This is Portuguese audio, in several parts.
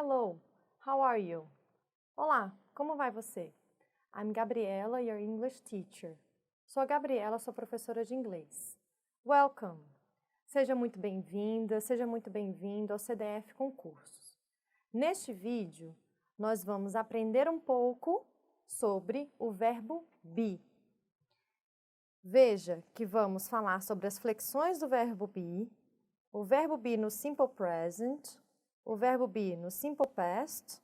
Hello, how are you? Olá, como vai você? I'm Gabriela, your English teacher. Sou a Gabriela, sua professora de inglês. Welcome! Seja muito bem-vinda, seja muito bem-vindo ao CDF Concursos. Neste vídeo, nós vamos aprender um pouco sobre o verbo be. Veja que vamos falar sobre as flexões do verbo be, o verbo be no simple present, o verbo be no simple past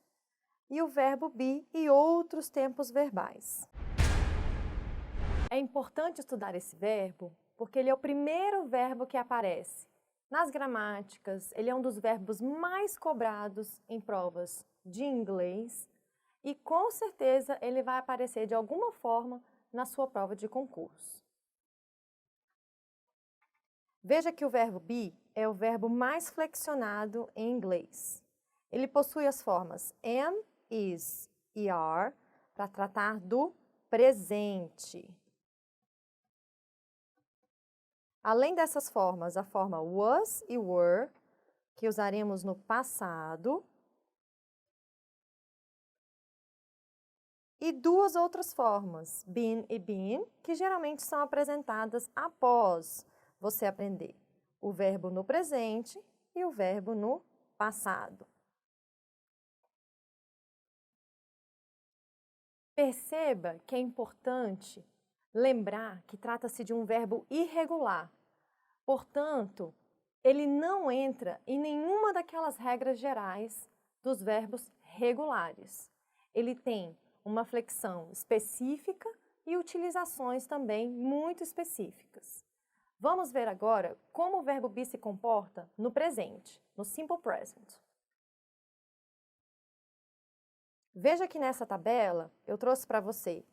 e o verbo be e outros tempos verbais. É importante estudar esse verbo porque ele é o primeiro verbo que aparece nas gramáticas, ele é um dos verbos mais cobrados em provas de inglês e com certeza ele vai aparecer de alguma forma na sua prova de concurso. Veja que o verbo be é o verbo mais flexionado em inglês. Ele possui as formas am, is e are para tratar do presente. Além dessas formas, a forma was e were, que usaremos no passado, e duas outras formas, been e been, que geralmente são apresentadas após você aprender o verbo no presente e o verbo no passado. Perceba que é importante lembrar que trata-se de um verbo irregular. Portanto, ele não entra em nenhuma daquelas regras gerais dos verbos regulares. Ele tem uma flexão específica e utilizações também muito específicas. Vamos ver agora como o verbo be se comporta no presente, no simple present. Veja que nessa tabela eu trouxe para você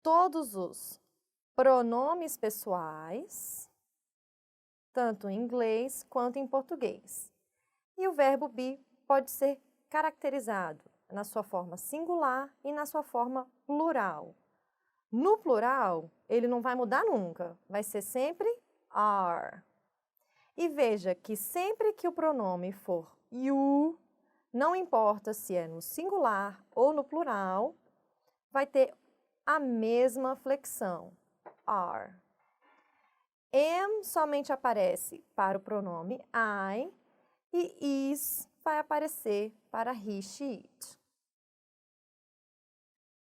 todos os pronomes pessoais, tanto em inglês quanto em português. E o verbo be pode ser caracterizado na sua forma singular e na sua forma plural. No plural, ele não vai mudar nunca, vai ser sempre are. E veja que sempre que o pronome for you, não importa se é no singular ou no plural, vai ter a mesma flexão, are. Am somente aparece para o pronome I e is vai aparecer para he, she, it.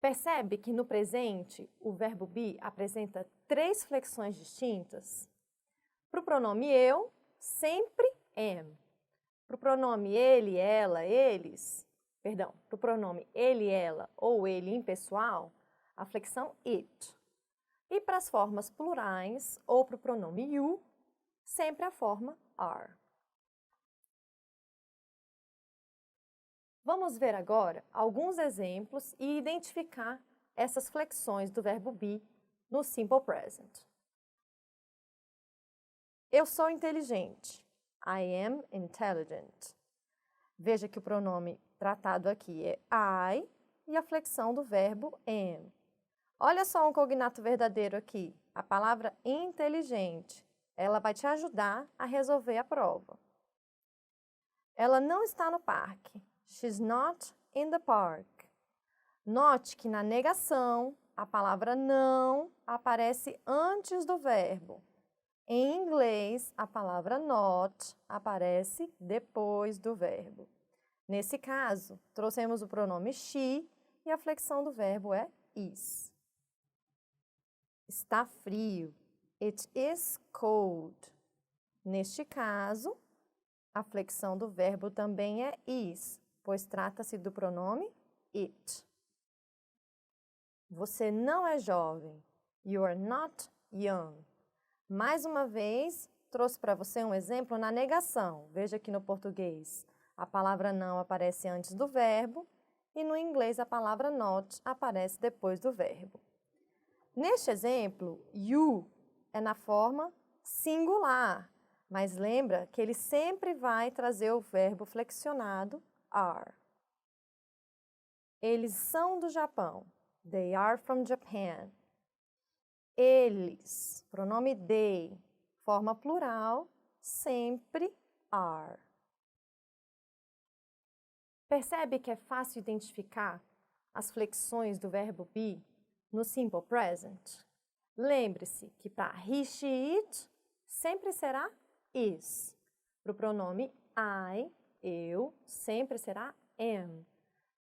Percebe que no presente o verbo be apresenta três flexões distintas? Para o pronome eu, sempre am. Para o pronome ele, ela, eles, para o pronome ele, ela ou ele impessoal, a flexão it. E para as formas plurais ou para o pronome you, sempre a forma are. Vamos ver agora alguns exemplos e identificar essas flexões do verbo be no simple present. Eu sou inteligente. I am intelligent. Veja que o pronome tratado aqui é I e a flexão do verbo am. Olha só um cognato verdadeiro aqui. A palavra inteligente. Ela vai te ajudar a resolver a prova. Ela não está no parque. She's not in the park. Note que na negação, a palavra não aparece antes do verbo. Em inglês, a palavra not aparece depois do verbo. Nesse caso, trouxemos o pronome she e a flexão do verbo é is. Está frio. It is cold. Neste caso, a flexão do verbo também é is, pois trata-se do pronome it. Você não é jovem. You are not young. Mais uma vez, trouxe para você um exemplo na negação. Veja que no português a palavra não aparece antes do verbo e no inglês a palavra not aparece depois do verbo. Neste exemplo, you é na forma singular, mas lembra que ele sempre vai trazer o verbo flexionado are. Eles são do Japão. They are from Japan. Eles, pronome they, forma plural, sempre are. Percebe que é fácil identificar as flexões do verbo be no simple present? Lembre-se que para he, she, it, sempre será is. Para o pronome I, eu, sempre será am.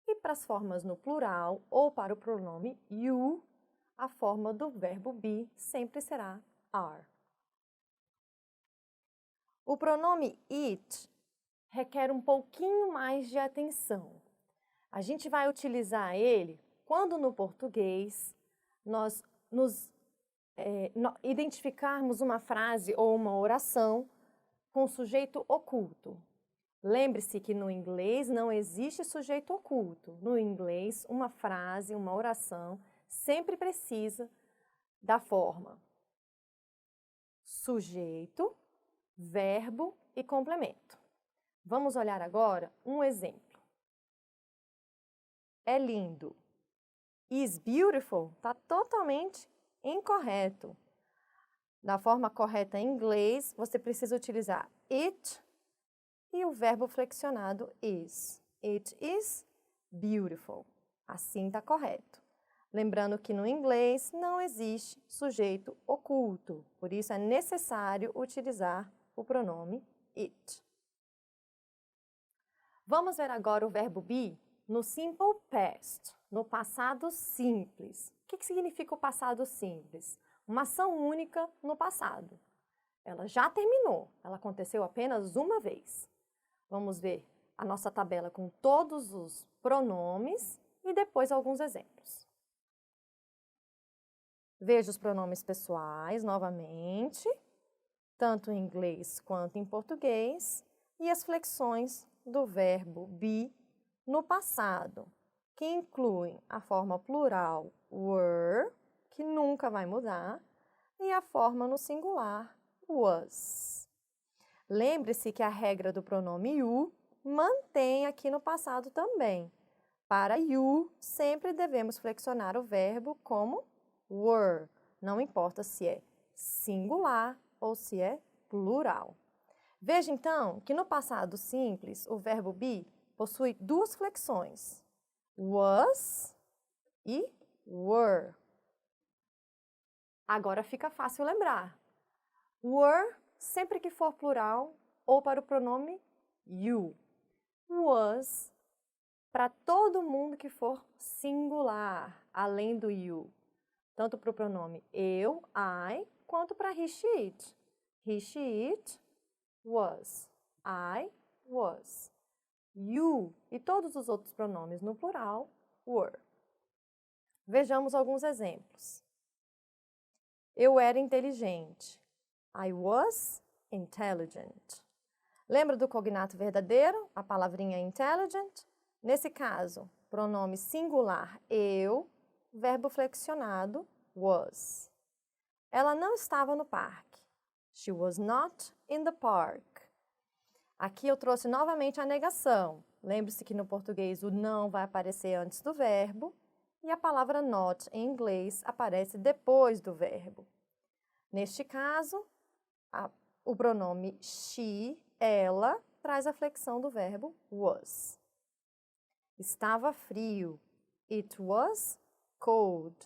E para as formas no plural ou para o pronome you, a forma do verbo be sempre será are. O pronome it requer um pouquinho mais de atenção. A gente vai utilizar ele quando no português nós identificarmos uma frase ou uma oração com sujeito oculto. Lembre-se que no inglês não existe sujeito oculto. No inglês, uma frase, uma oração, sempre precisa da forma sujeito, verbo e complemento. Vamos olhar agora um exemplo. É lindo. Is beautiful está totalmente incorreto. Da forma correta em inglês, você precisa utilizar it e o verbo flexionado is. It is beautiful. Assim está correto. Lembrando que no inglês não existe sujeito oculto, por isso é necessário utilizar o pronome it. Vamos ver agora o verbo be no simple past, no passado simples. O que significa o passado simples? Uma ação única no passado. Ela já terminou, ela aconteceu apenas uma vez. Vamos ver a nossa tabela com todos os pronomes e depois alguns exemplos. Veja os pronomes pessoais novamente, tanto em inglês quanto em português, e as flexões do verbo be no passado, que incluem a forma plural were, que nunca vai mudar, e a forma no singular was. Lembre-se que a regra do pronome you mantém aqui no passado também. Para you, sempre devemos flexionar o verbo como were, não importa se é singular ou se é plural. Veja então que no passado simples, o verbo be possui duas flexões, was e were. Agora fica fácil lembrar. Were, sempre que for plural, ou para o pronome you. Was, para todo mundo que for singular, além do you. Tanto para o pronome eu, I, quanto para he, she, it. He, she, it was. I was. You e todos os outros pronomes no plural, were. Vejamos alguns exemplos. Eu era inteligente. I was intelligent. Lembra do cognato verdadeiro, a palavrinha intelligent? Nesse caso, pronome singular eu, verbo flexionado was. Ela não estava no parque. She was not in the park. Aqui eu trouxe novamente a negação. Lembre-se que no português o não vai aparecer antes do verbo e a palavra not em inglês aparece depois do verbo. Neste caso, o pronome she, ela, traz a flexão do verbo was. Estava frio. It was cold.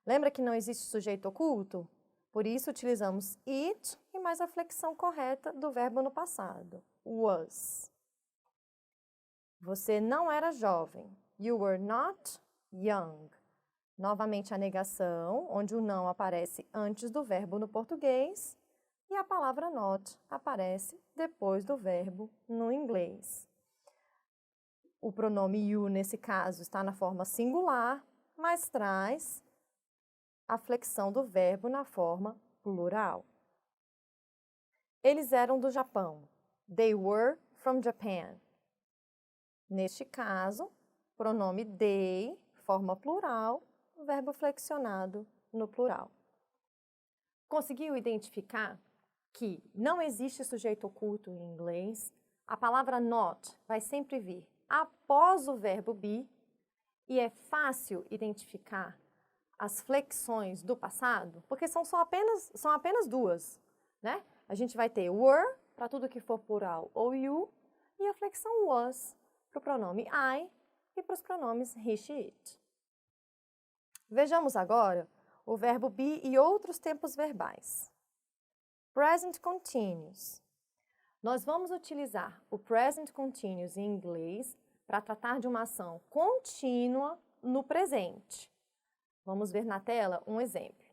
Lembra que não existe sujeito oculto? Por isso, utilizamos it e mais a flexão correta do verbo no passado, was. Você não era jovem. You were not young. Novamente a negação, onde o não aparece antes do verbo no português e a palavra not aparece depois do verbo no inglês. O pronome you, nesse caso, está na forma singular, mas traz a flexão do verbo na forma plural. Eles eram do Japão. They were from Japan. Neste caso, pronome they, forma plural, verbo flexionado no plural. Conseguiu identificar que não existe sujeito oculto em inglês? A palavra not vai sempre vir após o verbo be e é fácil identificar as flexões do passado, porque são apenas duas, né? A gente vai ter were, para tudo que for plural, ou you, e a flexão was, para o pronome I e para os pronomes he, she, it. Vejamos agora o verbo be e outros tempos verbais. Present continuous. Nós vamos utilizar o present continuous em inglês para tratar de uma ação contínua no presente. Vamos ver na tela um exemplo.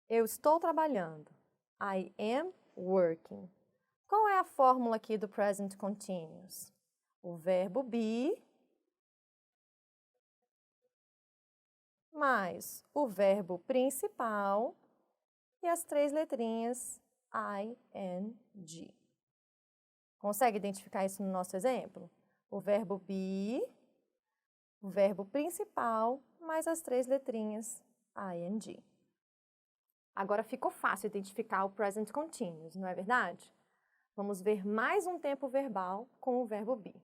Eu estou trabalhando. I am working. Qual é a fórmula aqui do present continuous? O verbo be mais o verbo principal e as três letrinhas ing. Consegue identificar isso no nosso exemplo? O verbo be, o verbo principal, mais as três letrinhas ing. Agora ficou fácil identificar o present continuous, não é verdade? Vamos ver mais um tempo verbal com o verbo be.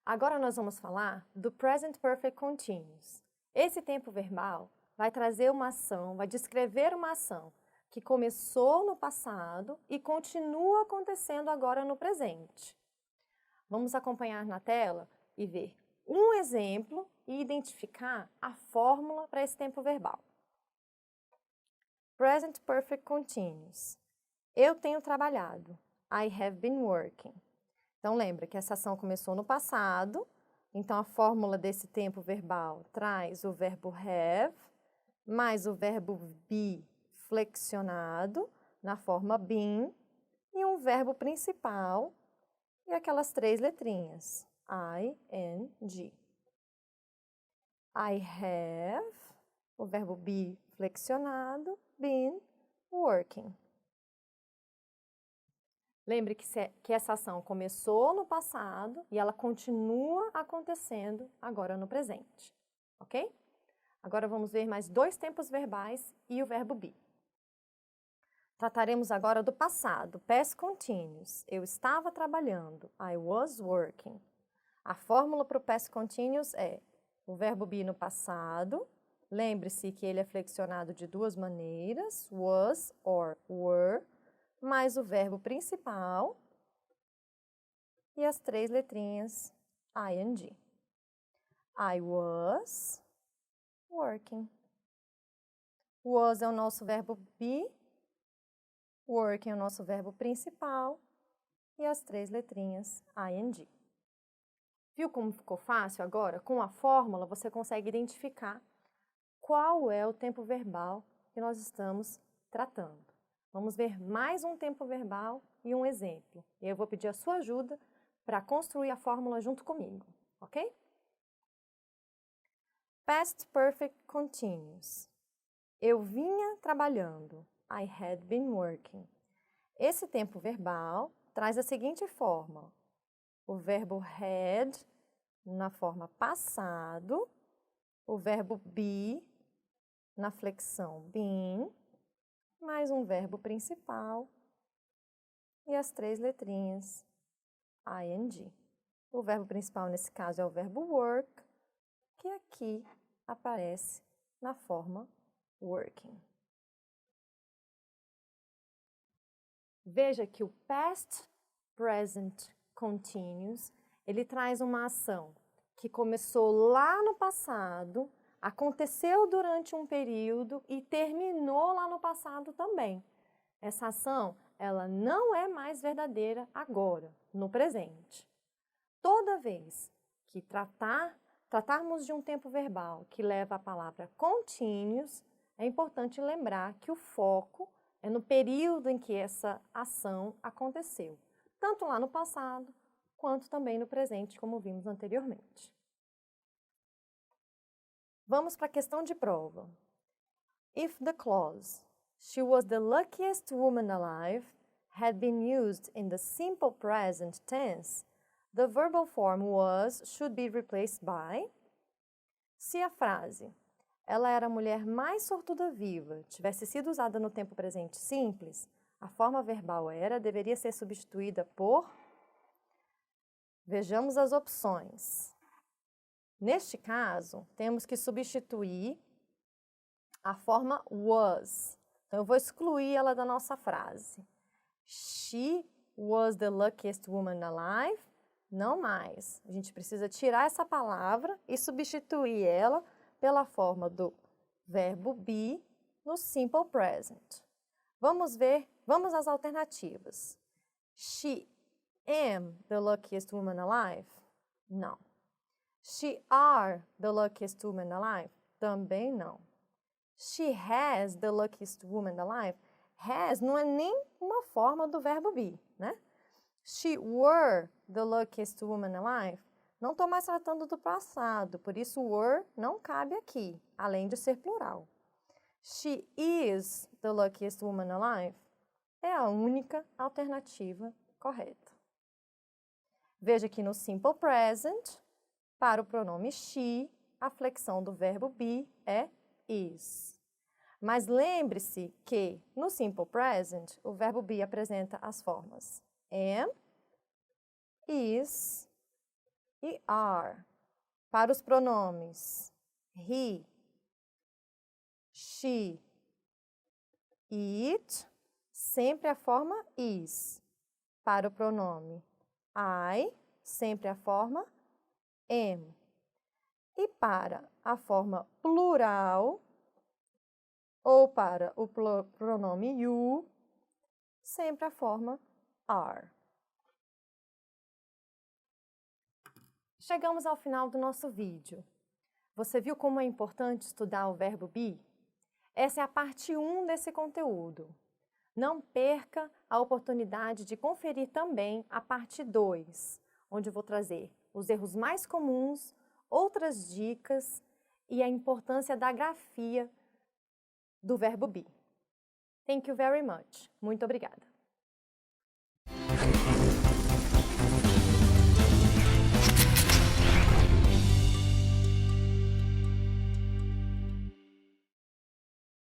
Agora nós vamos falar do present perfect continuous. Esse tempo verbal vai trazer uma ação, vai descrever uma ação que começou no passado e continua acontecendo agora no presente. Vamos acompanhar na tela e ver um exemplo e identificar a fórmula para esse tempo verbal. Present Perfect Continuous. Eu tenho trabalhado. I have been working. Então, lembra que essa ação começou no passado. Então, a fórmula desse tempo verbal traz o verbo have mais o verbo be flexionado na forma been e um verbo principal e aquelas três letrinhas, ing. I have, o verbo be flexionado, been working. Lembre que essa ação começou no passado e ela continua acontecendo agora no presente, ok? Agora vamos ver mais dois tempos verbais e o verbo be. Trataremos agora do passado, past continuous. Eu estava trabalhando, I was working. A fórmula para o past continuous é o verbo be no passado. Lembre-se que ele é flexionado de duas maneiras, was or were, mais o verbo principal e as três letrinhas ing. I was working. Was é o nosso verbo be, working é o nosso verbo principal e as três letrinhas ing. Viu como ficou fácil agora? Com a fórmula você consegue identificar qual é o tempo verbal que nós estamos tratando. Vamos ver mais um tempo verbal e um exemplo. E eu vou pedir a sua ajuda para construir a fórmula junto comigo, ok? Past Perfect Continuous. Eu vinha trabalhando. I had been working. Esse tempo verbal traz a seguinte forma. O verbo had na forma passado, o verbo be na flexão been, mais um verbo principal e as três letrinhas ing. O verbo principal nesse caso é o verbo work, que aqui aparece na forma working. Veja que o past present continuous, ele traz uma ação que começou lá no passado, aconteceu durante um período e terminou lá no passado também. Essa ação, ela não é mais verdadeira agora, no presente. Toda vez que tratarmos de um tempo verbal que leva a palavra continuous, é importante lembrar que o foco é no período em que essa ação aconteceu, tanto lá no passado, quanto também no presente, como vimos anteriormente. Vamos para a questão de prova. If the clause, she was the luckiest woman alive, had been used in the simple present tense, the verbal form was should be replaced by. Se a frase, ela era a mulher mais sortuda viva, tivesse sido usada no tempo presente simples, a forma verbal era deveria ser substituída por. Vejamos as opções. Neste caso, temos que substituir a forma was. Então, eu vou excluir ela da nossa frase. She was the luckiest woman alive. não mais. A gente precisa tirar essa palavra e substituir ela pela forma do verbo be no simple present. Vamos às alternativas. She am the luckiest woman alive? Não. She are the luckiest woman alive? Também não. She has the luckiest woman alive? Has não é nem uma forma do verbo be, né? She were the luckiest woman alive? Não estou mais tratando do passado, por isso were não cabe aqui, além de ser plural. She is the luckiest woman alive? É a única alternativa correta. Veja que no simple present, para o pronome she, a flexão do verbo be é is. Mas lembre-se que no simple present, o verbo be apresenta as formas am, is e are. Para os pronomes he, she, it, sempre a forma is. Para o pronome I, sempre a forma am. E para a forma plural, ou para o pronome you, sempre a forma are. Chegamos ao final do nosso vídeo. Você viu como é importante estudar o verbo be? Essa é a parte 1 desse conteúdo. Não perca a oportunidade de conferir também a parte 2, onde eu vou trazer os erros mais comuns, outras dicas e a importância da grafia do verbo be. Thank you very much. Muito obrigada.